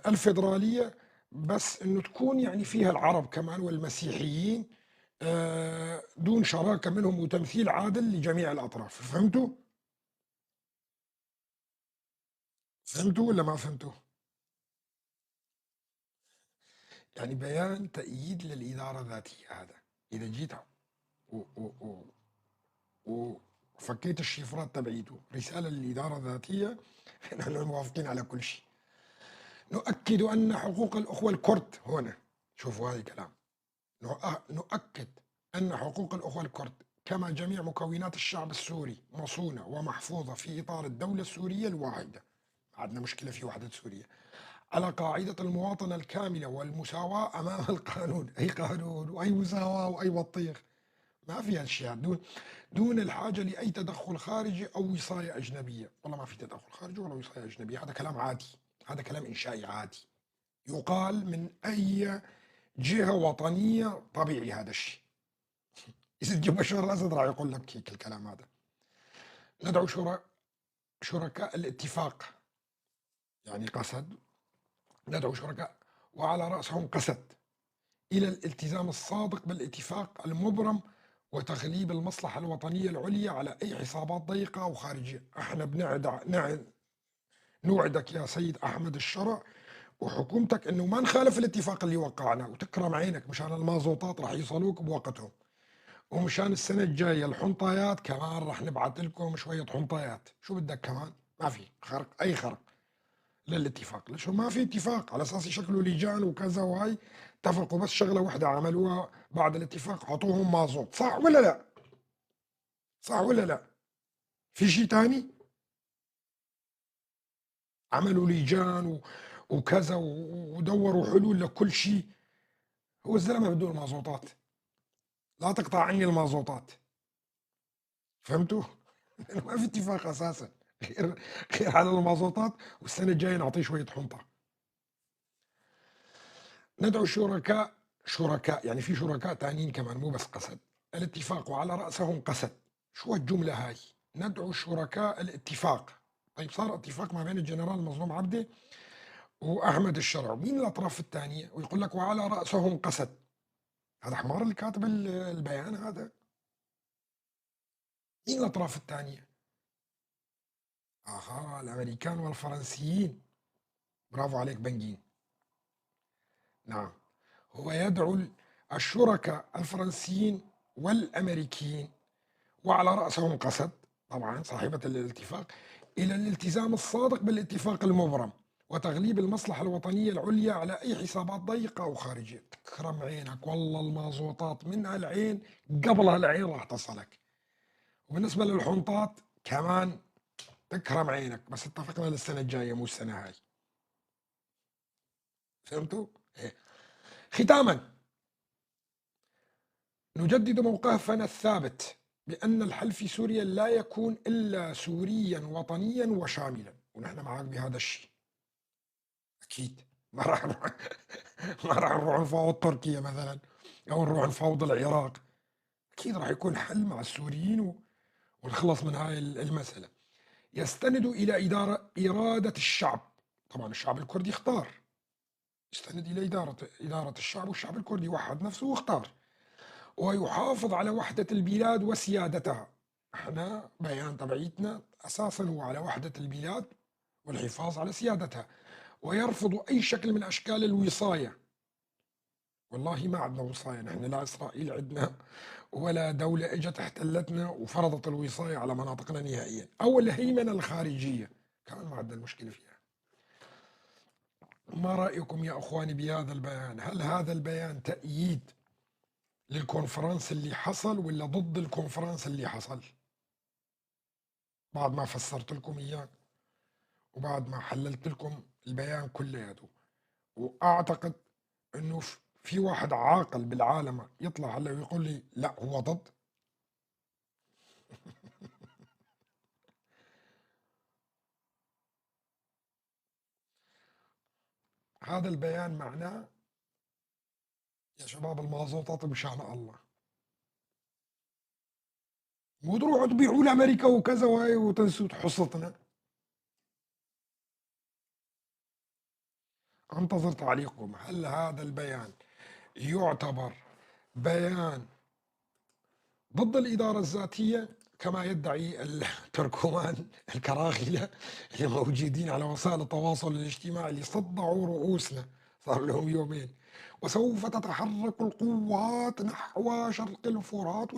الفيدرالية، بس إنه تكون يعني فيها العرب كمان والمسيحيين، دون شراكة منهم وتمثيل عادل لجميع الأطراف. فهمتوا؟ فهمتوا والّا ما فهمتوا؟ يعني بيان تأييد للإدارة الذاتية هذا، إذا جيت و و و وفكيت الشفرات تبعيته، رسالة للإدارة الذاتية. نحن موافقين على كل شيء. نؤكد أن حقوق الأخوة الكرد هنا، شوفوا هذا الكلام، نؤكد أن حقوق الأخوة الكرد كما جميع مكونات الشعب السوري مصونة ومحفوظة في إطار الدولة السورية الواحدة. عندنا مشكلة في وحدة سوريا، على قاعدة المواطنة الكاملة والمساواة أمام القانون، أي قانون وأي مساواة وأي بطيخ، ما في هالشيء دون الحاجة لأي تدخل خارجي أو وصاية أجنبية. والله ما في تدخل خارجي ولا وصاية أجنبية، هذا كلام عادي، هذا كلام إنشائي عادي، يقال من أي جهة وطنية، طبيعي هذا الشيء. إذا تجيب بشار الأسد راح يقول لك هيك الكلام هذا. ندعو شركاء الاتفاق، يعني قسد، ندعو شركاء وعلى رأسهم قسد إلى الالتزام الصادق بالاتفاق المبرم وتغليب المصلحة الوطنية العليا على أي حسابات ضيقة أو خارجية. احنا نوعدك يا سيد أحمد الشرع وحكومتك انه ما نخالف الاتفاق اللي وقعناه، وتكرم عينك مشان المازوطات راح يوصلوك بوقتهم، ومشان السنة الجاية الحنطايات كمان راح نبعث لكم شوية حنطايات. شو بدك كمان؟ ما في خرق، أي خرق للاتفاق. ليش ما في اتفاق على اساس يشكلوا لجان وكذا وهي؟ اتفقوا بس شغله واحده عملوها بعد الاتفاق، عطوهم مازوت، صح ولا لا؟ صح ولا لا؟ في شيء تاني؟ عملوا لجان وكذا ودوروا حلول لكل شيء. هو الزلمه بده المازوتات، لا تقطع عني المازوتات، فهمتوا؟ ما في اتفاق اساسا غير على المازوتات، والسنه الجايه نعطيه شويه حنطه. ندعو شركاء يعني في شركاء تانيين كمان مو بس قسد، الاتفاق وعلى رأسهم قسد. شو الجملة هاي؟ ندعو شركاء الاتفاق. طيب صار اتفاق ما بين الجنرال مظلوم عبده وأحمد الشرع، مين الأطراف الثانية؟ ويقول لك وعلى رأسهم قسد. هذا حمار اللي كاتب البيان هذا. مين الأطراف الثانية؟ آها، الأمريكان والفرنسيين. برافو عليك بنجين. نعم، هو يدعو الشركاء الفرنسيين والأمريكيين وعلى رأسهم قسد طبعا صاحبة الاتفاق إلى الالتزام الصادق بالاتفاق المبرم وتغليب المصلحة الوطنية العليا على أي حسابات ضيقة أو خارجية. تكرم عينك والله المازوطات من هالعين قبل هالعين راح تصلك، وبالنسبة للحنطات كمان تكرم عينك، بس اتفقنا للسنة الجاية مو السنة هاي. فهمتوا؟ إيه. ختاما، نجدد موقفنا الثابت بأن الحل في سوريا لا يكون إلا سوريا وطنيا وشاملا، ونحن معك بهذا الشيء أكيد. ما راح ما راح نروح نفاوض تركيا مثلا أو نروح نفاوض العراق، أكيد راح يكون حل مع السوريين ونخلص من هاي المسألة. يستند إلى إرادة الشعب، طبعا الشعب الكردي اختار، يستند إلى إدارة الشعب، والشعب الكردي وحد نفسه واختار، ويحافظ على وحدة البلاد وسيادتها. احنا بيان تبعيتنا اساسا هو على وحدة البلاد والحفاظ على سيادتها، ويرفض اي شكل من اشكال الوصاية. والله ما عندنا وصاية نحن، لا اسرائيل عندنا ولا دولة اجت احتلتنا وفرضت الوصاية على مناطقنا نهائيا، او الهيمنة الخارجية كمان ما عندنا المشكلة فيها. ما رأيكم يا اخواني بهذا البيان؟ هل هذا البيان تأييد للكونفرنس اللي حصل ولا ضد الكونفرنس اللي حصل؟ بعد ما فسرت لكم إياه وبعد ما حللت لكم البيان كلياته، وأعتقد إنه في واحد عاقل بالعالم يطلع هلا ويقول لي لا هو ضد. هذا البيان معناه يا شباب المازوطات بشأن الله، مو تروحوا تبيعوا لأمريكا وكذا وهي وتنسوا حصتنا. انتظر تعليقكم، هل هذا البيان يعتبر بيان ضد الإدارة الذاتية كما يدعي التركمان الكراهلة اللي موجودين على وسائل التواصل الاجتماعي اللي صدعوا رؤوسنا صار لهم يومين، وسوف تتحرك القوات نحو شرق الفرات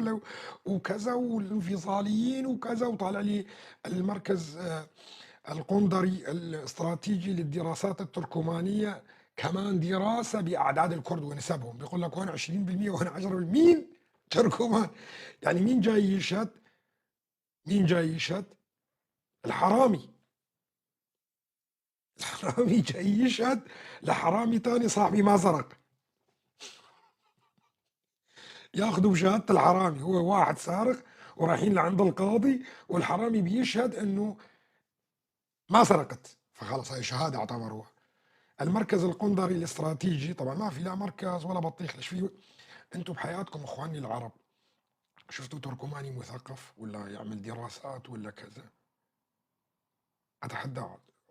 وكذا والانفصاليين وكذا، وطالع لي المركز القندري الاستراتيجي للدراسات التركمانية كمان دراسة بأعداد الكرد ونسبهم، بيقول لك هون 20% وهون 10%. مين تركمان؟ يعني مين جاي يشهد؟ مين جاي يشهد؟ الحرامي. حرامي جاي يشهد لحرامي تاني صاحبي ما سرق، ياخذوا بشهادة الحرامي، هو واحد سارق ورايحين لعند القاضي والحرامي بيشهد انه ما سرقت، فخلص هاي شهادة اعتبروها. المركز القنصلي الاستراتيجي طبعا ما في لا مركز ولا بطيخ، ليش في؟ انتم بحياتكم اخواني العرب شفتوا تركماني مثقف ولا يعمل دراسات ولا كذا؟ اتحدى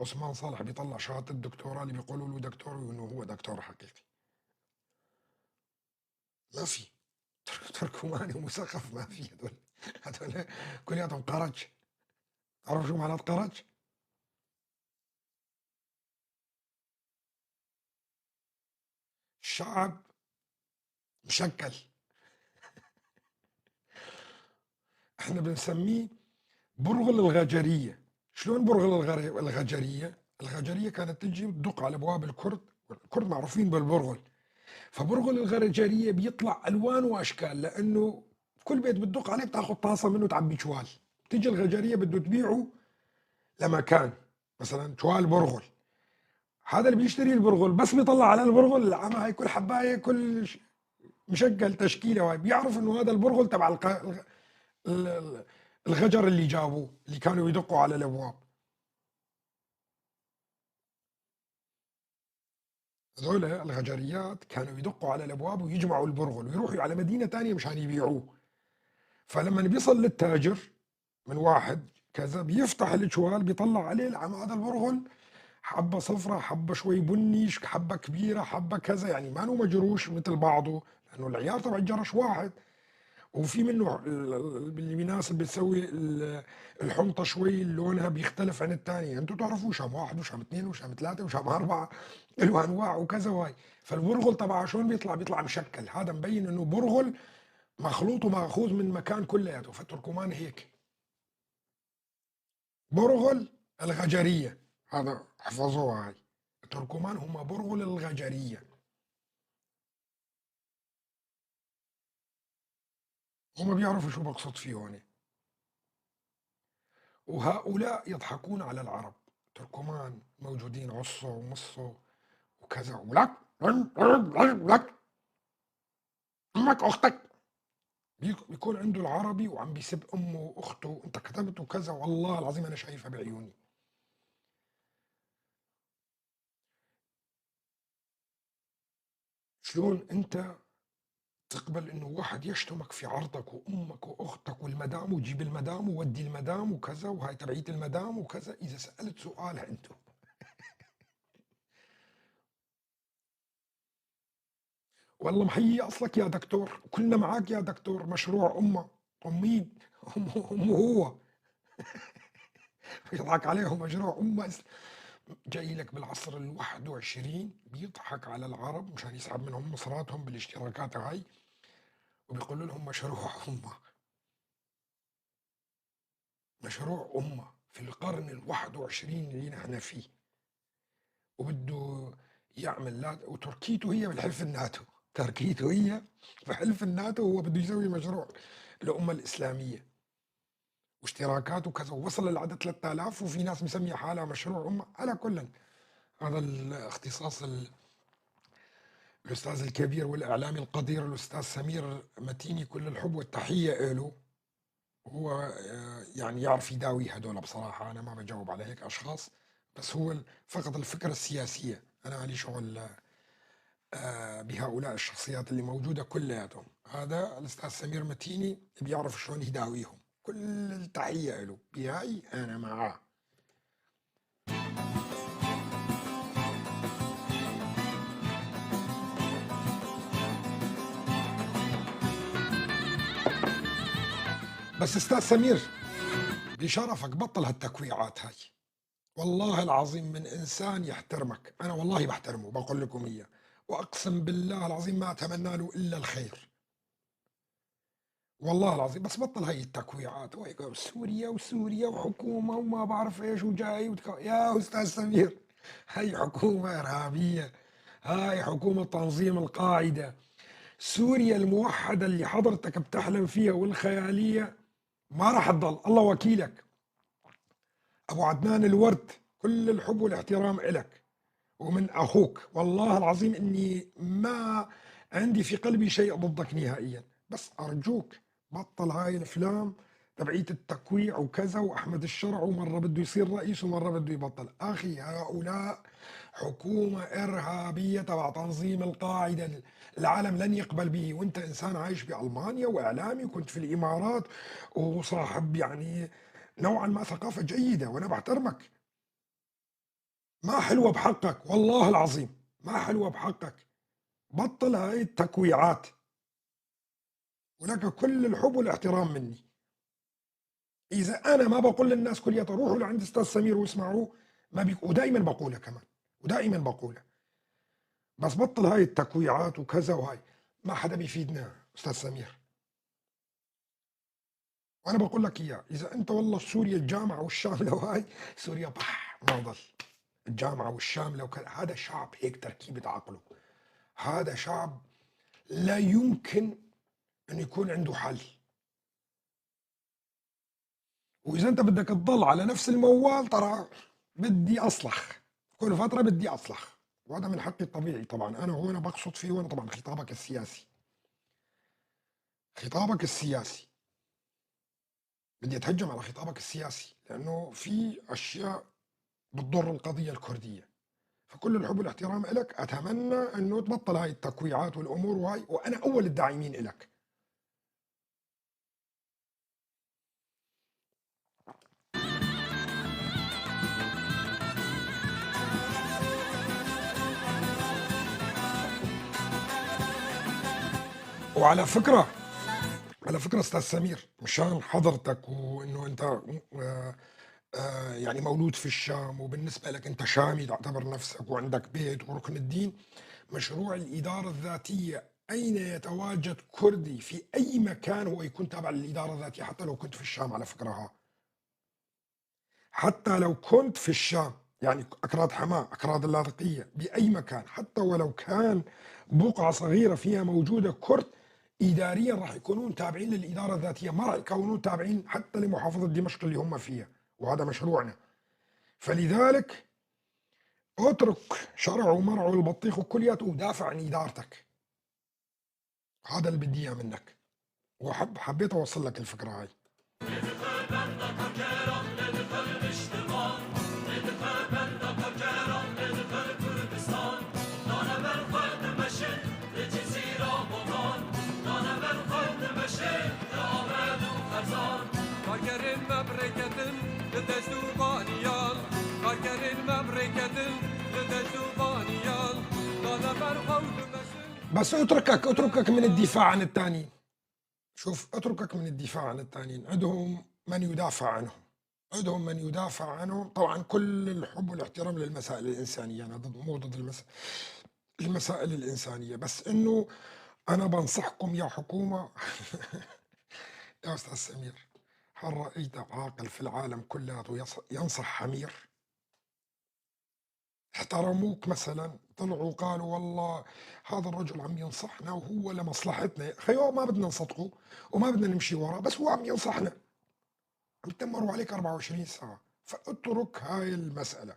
عثمان صالح بيطلع شهادة الدكتوراه اللي بيقولوا له دكتور وانه هو دكتور حقيقي؟ ما في. تركماني ومثقف ما في، هذول كلياتهم قرج. تعرف شو معنات قرج؟ شعب مشكل، احنا بنسميه برغل الغجرية. شلون برغل الغجرية؟ الغجرية كانت تجي تدق على ابواب الكرد، والكرد معروفين بالبرغل، فبرغل الغجرية بيطلع الوان واشكال، لانه كل بيت بتدق عليه بتاخذ طاسة منه تعبي شوال. تيجي الغجرية بده تبيعه لمكان، مثلا شوال برغل، هذا اللي بيشتري البرغل بس بيطلع على البرغل العمى هاي كل حبايه كل مشكل تشكيله، وهي بيعرف انه هذا البرغل تبع الغجر اللي جابوه اللي كانوا يدقوا على الابواب. هذول الغجريات كانوا يدقوا على الابواب ويجمعوا البرغل ويروحوا على مدينه ثانيه مشان يبيعوه. فلما بيصل للتاجر من واحد كذا بيفتح الجوال بيطلع عليه العم هذا البرغل حبة صفرة، حبة شوي بني، حبة كبيرة، حبة كذا، يعني ما هو مجروش مثل بعضه، لأنه العيار تبع الجرش واحد. وفي منه اللي بيناسب بتسوي الحنطة شوي لونها بيختلف عن الثانية، انتوا تعرفوا شام واحد وشام اثنين وشام ثلاثة وشام أربعة، له أنواع وكذا واي. فالبرغل تبعه شلون بيطلع؟ بيطلع مشكل، هذا مبين انه برغل مخلوط وماخوذ من مكان كلياته. فالتركمان هيك برغل الغجرية، هذا احفظوها هاي، التركمان هم برغل الغجرية. هم بيعرفوا شو بقصد فيه هون. وهؤلاء يضحكون على العرب. تركمان موجودين عصوا ومصوا وكذا، ولك لك امك اختك، بيكون عنده العربي وعم بيسب امه واخته، انت كتبت وكذا، والله العظيم انا شايفها بعيوني. شلون انت تقبل انه واحد يشتمك في عرضك وامك واختك والمدام، وجيب المدام وودي المدام وكذا، وهاي تبعيه المدام وكذا؟ اذا سالت سؤال انت، والله محيي اصلك يا دكتور، كلنا معاك يا دكتور، مشروع امه. مين؟ امه هو. بيضحك عليهم مشروع امه. جاي لك بالعصر ال21 بيضحك على العرب مشان يسحب منهم مصراتهم بالاشتراكات هاي، وبيقول لهم مشروع امه. مشروع امه في القرن ال21 اللي نحن فيه، وبده يعمل لا، وتركيته هي بالحلف الناتو، تركيته هي بحلف الناتو، وهو بده يسوي مشروع الامه الاسلاميه واشتراكات وكذا، ووصل للعدد 3000، وفي ناس مسميه حالها مشروع امه. على كل، هذا الاختصاص الاستاذ الكبير والاعلامي القدير الاستاذ سمير متيني، كل الحب والتحيه له. هو يعني يعرف يداوي هدول بصراحه، انا ما بجاوب على هيك اشخاص، بس هو فقط الفكره السياسيه، انا مالي شغل بهؤلاء الشخصيات اللي موجوده كلياتهم. هذا الاستاذ سمير متيني بيعرف شلون يداويهم، كل التحيه له بهاي انا معاه. بس استاذ سمير بشرفك بطل هالتكويعات هاي، والله العظيم من انسان يحترمك، انا والله بحترمه بقول لكم اياه، واقسم بالله العظيم ما اتمنى له الا الخير، والله العظيم. بس بطل هاي التكويعات وهيك سوريا وسوريا وحكومه وما بعرف ايش وجاي يا استاذ سمير، هاي حكومه ارهابيه، هاي حكومه تنظيم القاعده. سوريا الموحده اللي حضرتك بتحلم فيها والخياليه ما راح تضل، الله وكيلك. ابو عدنان الورد كل الحب والاحترام إلك ومن أخوك، والله العظيم إني ما عندي في قلبي شيء ضدك نهائيًا، بس أرجوك بطّل هاي الأفلام تبعية التكويع وكذا وأحمد الشرع ومرّة بده يصير رئيس ومرّة بده يبطّل، أخي هؤلاء حكومة إرهابية تبع تنظيم القاعدة، العالم لن يقبل به، وأنت إنسان عايش بألمانيا وإعلامي وكنت في الإمارات وصاحب يعني نوعًا ما ثقافة جيدة وأنا باحترمك. ما حلوة بحقك والله العظيم، ما حلوة بحقك، بطّل هاي التكويعات، ولك كل الحب والاحترام مني، إذا أنا ما باقول للناس كلياتها روحوا لعند أستاذ سمير واسمعوه ما ودايمًا باقولها كمان، ودائمًا باقولها، بس بطّل هاي التكويعات وكذا وهاي، ما حدا بيفيدنا أستاذ سمير، وأنا باقول لك إياها، إذا أنت والله سوريا الجامعة والشاملة وهاي، سوريا ما ضل، الجامعة والشاملة هذا شعب هيك تركيبة عقله، هذا شعب لا يمكن إنه يكون عنده حل، وإذا أنت بدك تضل على نفس الموال ترى بدي أصلخ، كل فترة بدي أصلخ، وهذا من حقي الطبيعي طبعًا، أنا هون باقصد فيه هون طبعًا خطابك السياسي، خطابك السياسي، بدي أتهجم على خطابك السياسي، لأنه في أشياء بتضر القضية الكردية، فكل الحب والاحترام إلك، أتمنى إنه تبطل هاي التكويعات والأمور وهاي، وأنا أول الداعمين إلك. وعلى فكرة على فكرة أستاذ سمير، مشان حضرتك وإنه أنت يعني مولود في الشام وبالنسبة لك أنت شامي تعتبر نفسك وعندك بيت وركن الدين، مشروع الإدارة الذاتية أين يتواجد كردي في أي مكان هو يكون تابع للإدارة الذاتية حتى لو كنت في الشام على فكرة حتى لو كنت في الشام يعني أكراد حماة أكراد اللاذقية بأي مكان حتى ولو كان بقعة صغيرة فيها موجودة كرد إداريا راح يكونون تابعين للإدارة الذاتية ما راح يكونون تابعين حتى لمحافظة دمشق اللي هم فيها وهذا مشروعنا فلذلك اترك شرع ومرع والبطيخ وكلياته ودافع عن إدارتك هذا اللي بدي إياه منك حبيت أوصل لك الفكرة هاي Kargerin memleketin Dezdubaniyan Kargerin memleketin Dezdubaniyan Dana berhavd meşin بس اتركك من الدفاع عن التانيين شوف اتركك من الدفاع عن التانيين عندهم من يدافع عنهم عندهم من يدافع عنهم طبعا كل الحب والاحترام للمسائل الإنسانية أنا مو ضد المسائل الإنسانية بس إنه أنا بنصحكم يا حكومة يا أستاذ سمير هل رأيت عاقل في العالم كله ينصح حمير احترموك مثلا طلعوا قالوا والله هذا الرجل عم ينصحنا وهو لمصلحتنا خيو ما بدنا نصدقه وما بدنا نمشي وراه بس هو عم ينصحنا عم يتمروا عليك 24 ساعة فاترك هاي المسألة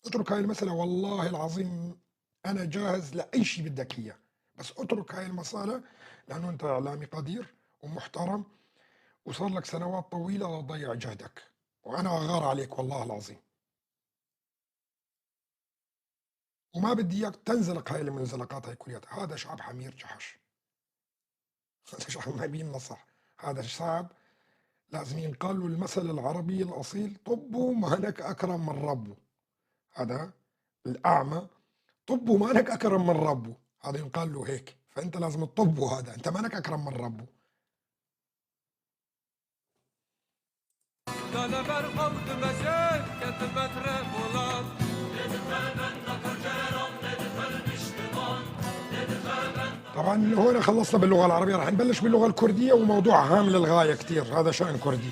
اترك هاي المسألة والله العظيم أنا جاهز لأي شيء بدك إياه بس اترك هاي المسألة لأنه أنت إعلامي قدير ومحترم وصار لك سنوات طويلة لا تضيع جهدك وأنا أغار عليك والله العظيم وما بدي إياك تنزلق هاي المنزلقات هاي كلياتها هذا شعب حمير جحش هذا شعب ما بينصح هذا شعب لازم ينقال له المثل العربي الأصيل طبوا ما لك أكرم من ربه هذا الأعمى طبه ما لك أكرم من ربه هذا ينقال له هيك فأنت لازم تطبه هذا أنت ما لك أكرم من ربه Dana berhavd meşin Ketmetre bulan طبعا هون خلصنا باللغة العربية راح نبلش باللغة الكردية وموضوع هام للغاية كتير هذا شأن كردي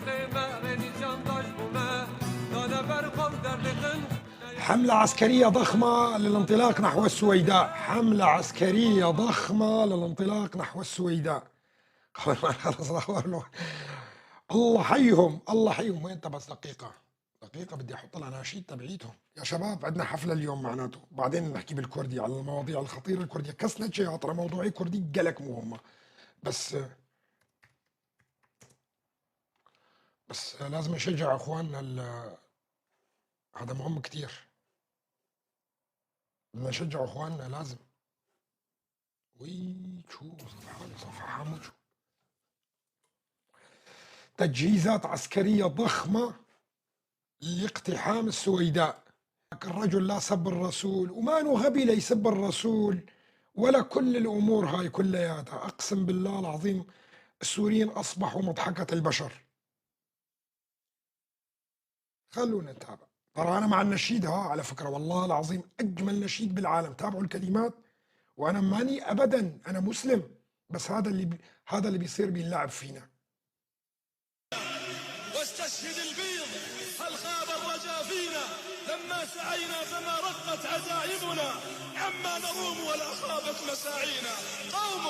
ما غني جنداش بوما دانا برقم درلقن حملة عسكرية ضخمة للانطلاق نحو السويداء، حملة عسكرية ضخمة للانطلاق نحو السويداء. خلاص الله حيهم، الله حيهم. وين بس دقيقة دقيقة، بدي أحط الأناشيد تبعيتهم. يا شباب عندنا حفلة اليوم معناته، بعدين نحكي بالكردي على المواضيع الخطيرة الكردية. كسنة شيء ترى موضوعي كردي قلك مو هم، بس لازم نشجع اخواننا هذا مهم كتير، بدنا نشجع اخواننا لازم. وي شو صفحة صفحة موجو. تجهيزات عسكرية ضخمة لاقتحام السويداء. الرجل لا سب الرسول، وما انه غبي ليسب الرسول ولا كل الامور هاي كلياتها. اقسم بالله العظيم السوريين اصبحوا مضحكة البشر. خلونا نتابع. ترى انا مع النشيد ها، على فكرة والله العظيم اجمل نشيد بالعالم. تابعوا الكلمات، وانا ماني ابدا، انا مسلم، بس هذا اللي بيصير بينلعب فينا. واستشهد البيض هل خاب الرجا فينا لما سعينا فما رقت عزائمنا عما نروم ولا خابت مساعينا. قوم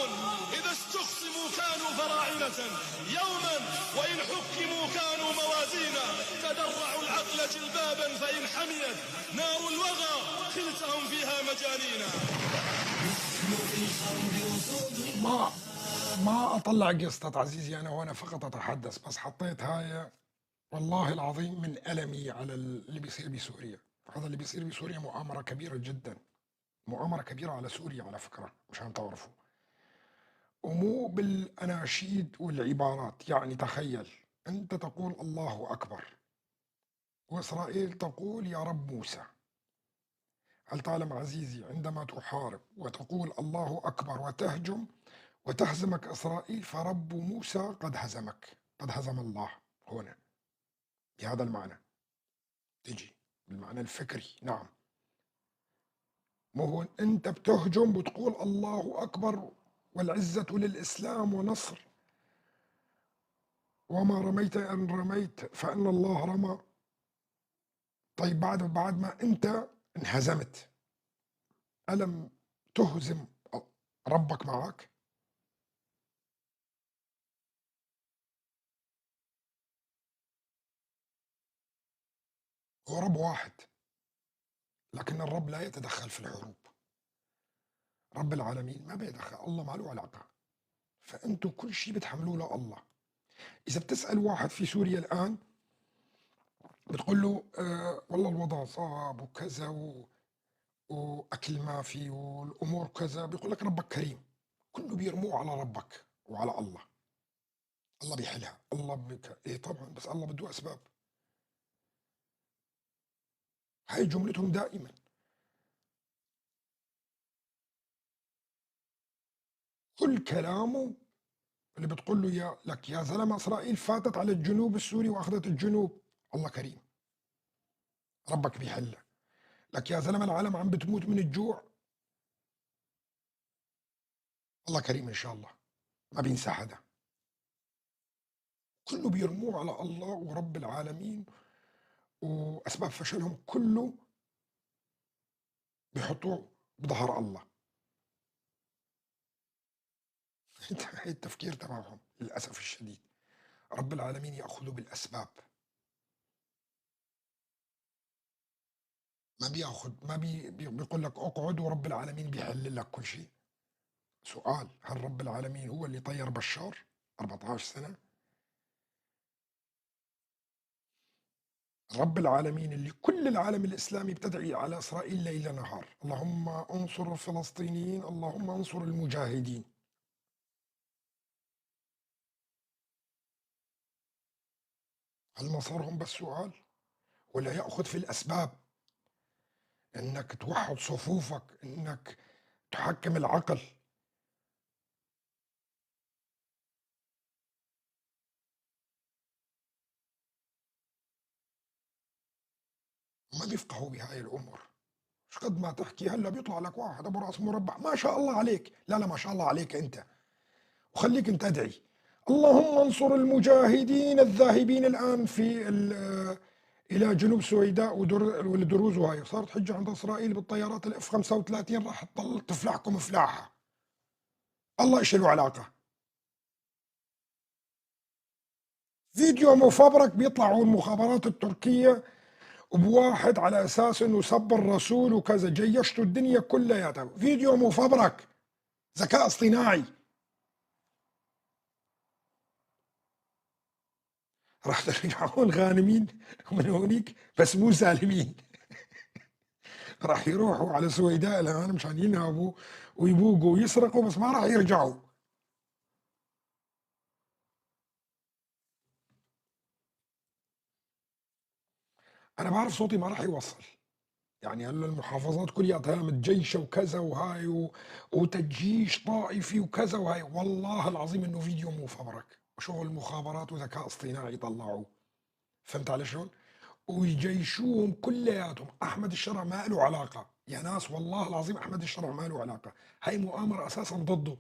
إذا استخصموا كانوا فراعنة يوما وإن حكموا كانوا موازينا. تدرعوا العقل جلبابا فإن حميت نار الوغى خلتهم فيها مجانينا. ما اطلع قصة عزيزي انا، وانا فقط اتحدث، بس حطيت هاي والله العظيم من ألمي على اللي بيصير بسوريا. هذا اللي بيصير بسوريا مؤامرة كبيرة جدا، مؤامرة كبيرة على سوريا على فكرة، مشان تعرفوا. ومو بالأناشيد والعبارات. يعني تخيل أنت تقول الله أكبر، وإسرائيل تقول يا رب موسى. هل تعلم عزيزي عندما تحارب وتقول الله أكبر وتهجم وتهزمك إسرائيل، فرب موسى قد هزمك، قد هزم الله هنا بهذا المعنى. تجي بالمعنى الفكري. نعم، مو هو أنت بتهجم بتقول الله أكبر والعزة للإسلام ونصر، وما رميت أن رميت فإن الله رمى. طيب بعد ما أنت انهزمت، ألم تهزم ربك معك؟ هو رب واحد، لكن الرب لا يتدخل في الحروب. رب العالمين ما بيدخل، الله ما له علاقة. فأنتوا كل شيء بتحملوه لله. إذا بتسأل واحد في سوريا الآن بتقول له والله الوضع صعب وكذا وأكل ما في والأمور كذا، بيقول لك ربك كريم. كله بيرموه على ربك وعلى الله. الله بيحلها، الله إيه طبعا، بس الله بده أسباب. هاي جملتهم دائما. كل كلامه اللي بتقول له يا زلمه اسرائيل فاتت على الجنوب السوري واخذت الجنوب، الله كريم، ربك بيحلها. لك يا زلمه العالم عم بتموت من الجوع، الله كريم ان شاء الله، ما بينسى حدا. كله بيرموه على الله ورب العالمين، واسباب فشلهم كله بيحطوه بظهر الله. هي التفكير تبعهم للاسف الشديد. رب العالمين ياخذ بالاسباب، ما بياخذ، ما بيقول لك اقعد ورب العالمين بيحل لك كل شيء. سؤال، هل رب العالمين هو اللي طير بشار 14 سنة؟ رب العالمين اللي كل العالم الإسلامي بتدعي على إسرائيل ليل نهار، اللهم انصر الفلسطينيين، اللهم انصر المجاهدين. هل نصرهم بس سؤال؟ ولا يأخذ في الأسباب؟ إنك توحد صفوفك، إنك تحكم العقل. ما بيفقهوا بهاي الأمور. مش قد ما تحكي هلا بيطلع لك واحد أبو رأس مربع ما شاء الله عليك. لا ما شاء الله عليك أنت، وخليك أنت أدعي اللهم انصر المجاهدين الذاهبين الآن إلى جنوب سويداء والدروز، وهاي صارت حجة عند إسرائيل بالطيارات الاف 35 راح تضل تفلحكم فلاحة. الله إيش له علاقة؟ فيديو مفبرك بيطلعوا المخابرات التركية بواحد على أساس إنه سب الرسول وكذا، جيشتوا الدنيا كلياتها، فيديو مفبرك، ذكاء اصطناعي. راح ترجعون غانمين من هونيك بس مو سالمين. راح يروحوا على سويداء الآن مشان ينهبوا ويبوقوا ويسرقوا، بس ما راح يرجعوا. أنا بعرف صوتي ما راح يوصل، يعني هلا المحافظات كلياتها متجيشة وكذا وهاي وتجيش طائفي وكذا وهاي، والله العظيم إنه فيديو مو فبرك وشغل مخابرات وذكاء اصطناعي طلعوه. فهمت علي شلون؟ ويجيشوهم كلياتهم. أحمد الشرع ما له علاقة يا ناس، والله العظيم أحمد الشرع ما له علاقة، هاي مؤامرة أساسا ضده.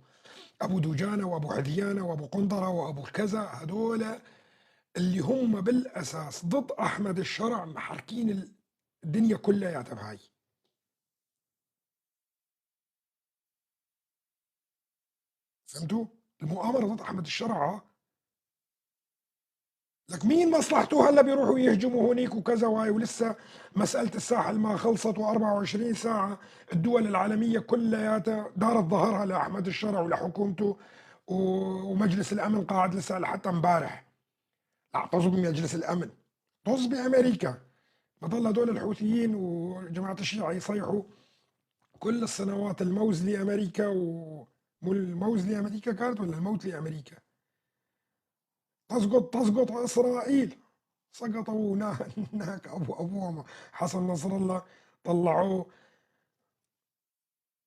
أبو دجانة وأبو حذيانة وأبو قنطرة وأبو كذا، هدول اللي هم بالأساس ضد أحمد الشرع، محركين الدنيا كلياتها بهاي. فهمتوا؟ المؤامرة ضد أحمد الشرع. لك مين مصلحته هلا بيروحوا يهجموا هونيك وكذا وهاي، ولسه مسألة الساحل ما خلصت، و24 ساعة الدول العالمية كلياتها دارت ظهرها لأحمد الشرع ولحكومته، ومجلس الأمن قاعد لسه لحتى امبارح. لا طز بمجلس الأمن، طز بأمريكا. بضل هدول الحوثيين وجماعة الشيعة يصيحوا كل السنوات الموز لأمريكا، مو الموز لأمريكا كانت ولا الموت لأمريكا؟ تسقط إسرائيل. سقطوا هناك أبوهم حسن نصر الله، طلعوه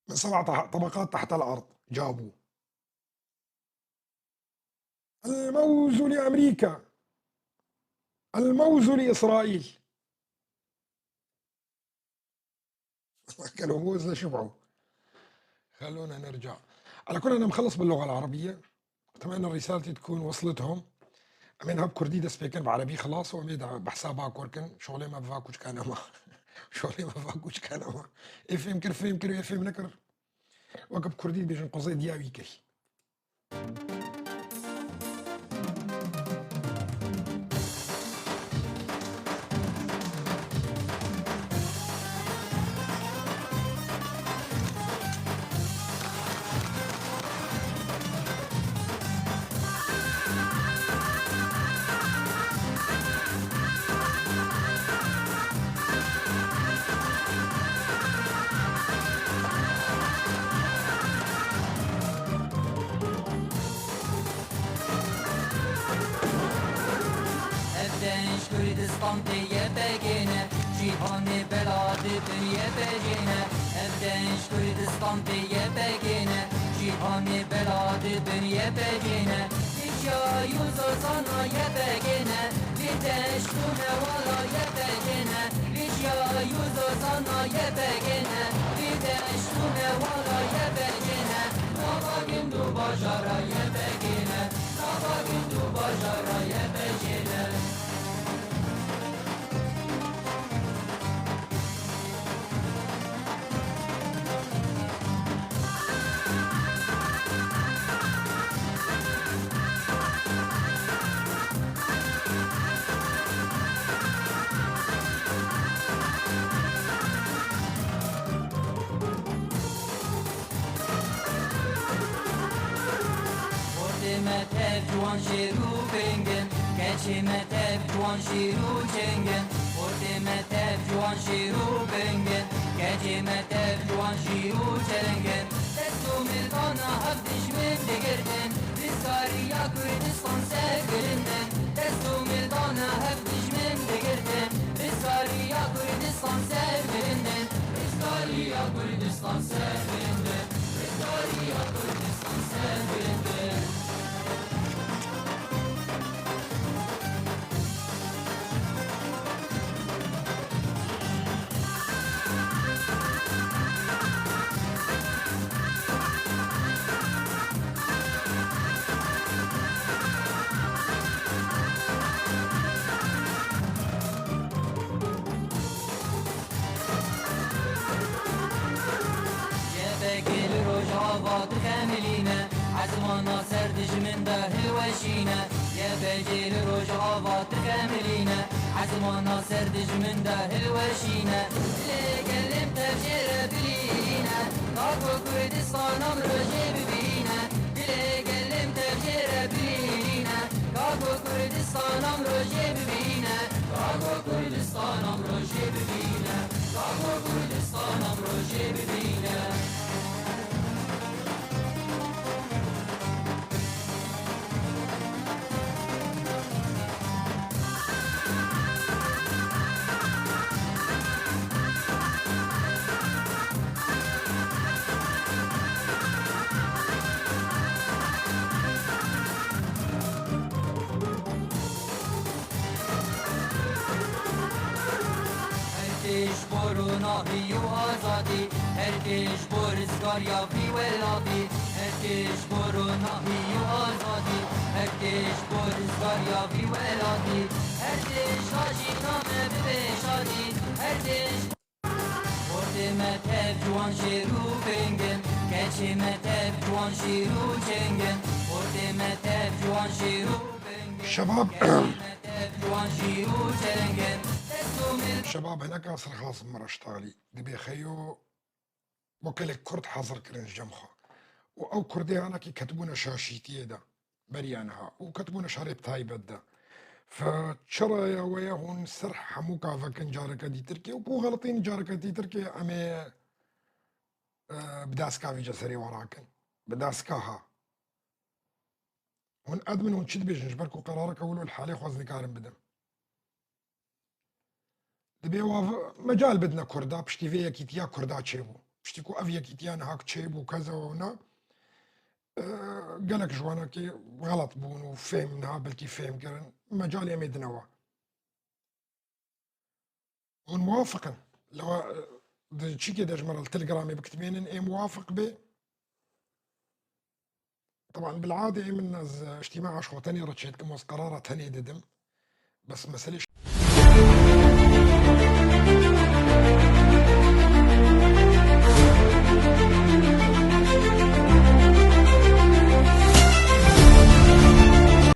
من 7 طبقات تحت الأرض جابوه. الموز لأمريكا، الموز لإسرائيل. كانوا موز لشبعوا. خلونا نرجع. على كل أنا مخلص باللغة العربية، أتمنى رسالتي تكون وصلتهم. أمين هب كردي دست بيكن بعربي خلاص، وأميد بحسابها كوركن شغلي ما بفاكوش كان أما شغلي ما بفاكوش كان أما إفهم كر فهم كر يفهم نكر وقب كردي بيجن قصي دياوي كري. Evdenş Kürdistan diye begine, cihani beladi diye begine. Evdenş Kürdistan diye begine, cihani beladi diye begine. Dikya yüzü sana ye begine, videş tune vala ye begine. Dikya yüzü sana ye begine, videş tune vala ye begine. Nava gündu bajara ye begine, nava gündu bajara ye begine. Metev juan şiru bingen, keçi metev juan şiru çengen. Orti metev juan şiru bingen, keçi metev juan şiru çengen. Destu milkana hab dişmin digirden, Rizkariya Kürdistan sevgilinden. Destu milkana hab dişmin digirden, Rizkariya Kürdistan sevgilinden. Rizkariya Kürdistan sevgilinden, Rizkariya Kürdistan sevgilinden. غافات خاملينا عزمنا سردج من ده الوشينا يا بجيل روج غافات خاملينا عزمنا سردج من ده الوشينا اللي كلم تفجير بلينا كاكو كردستان امر جيب بينا اللي كلم تفجير بلينا كاكو كردستان امر جيب بينا كاكو كردستان امر جيب بينا كاكو كردستان امر جيب بينا ناهی و آزادی هرکش برزگار یا فی ولادی هرکش برو ناهی و آزادی هرکش برزگار یا فی ولادی هرکش هاجی نامه ببشادی هرکش ورد متف جوان شیرو بنگن کچی متف جوان شیرو چنگن ورد متف جوان شیرو بنگن شباب متف جوان شیرو چنگن شباب هناك عصر خاص مرة اشتغلي دبي خيو وكلك كرد حاضر كرنج جمخة او كردي انا كي كتبونا شاشيتي دا بريانها وكتبونا شارب تايبت دا فتشرى يا ويا هون سرح حموكا فكن جاركا دي تركي وبو غلطين جاركا دي تركي امي بداسكا في جسري وراكن بداسكاها هون ادمن هون تشد بيجنج بركو قرارك اولو الحالي خوزني كارم بدم دبي مجال بدنا كردا بشتي في يكيتيا كردا تشيبو بشتي كو اف يكيتيان هاك تشيبو كذا وهنا قالك جوانا كي غلط بون وفهمنا بلكي فهم كرن مجال يمدنوا هون موافقا لو تشيكي دجمر التليجرامي بكتبين اي موافق به طبعا بالعاده من اجتماع اشخو تاني رتشيت كموس قرارة تاني ددم بس مسألة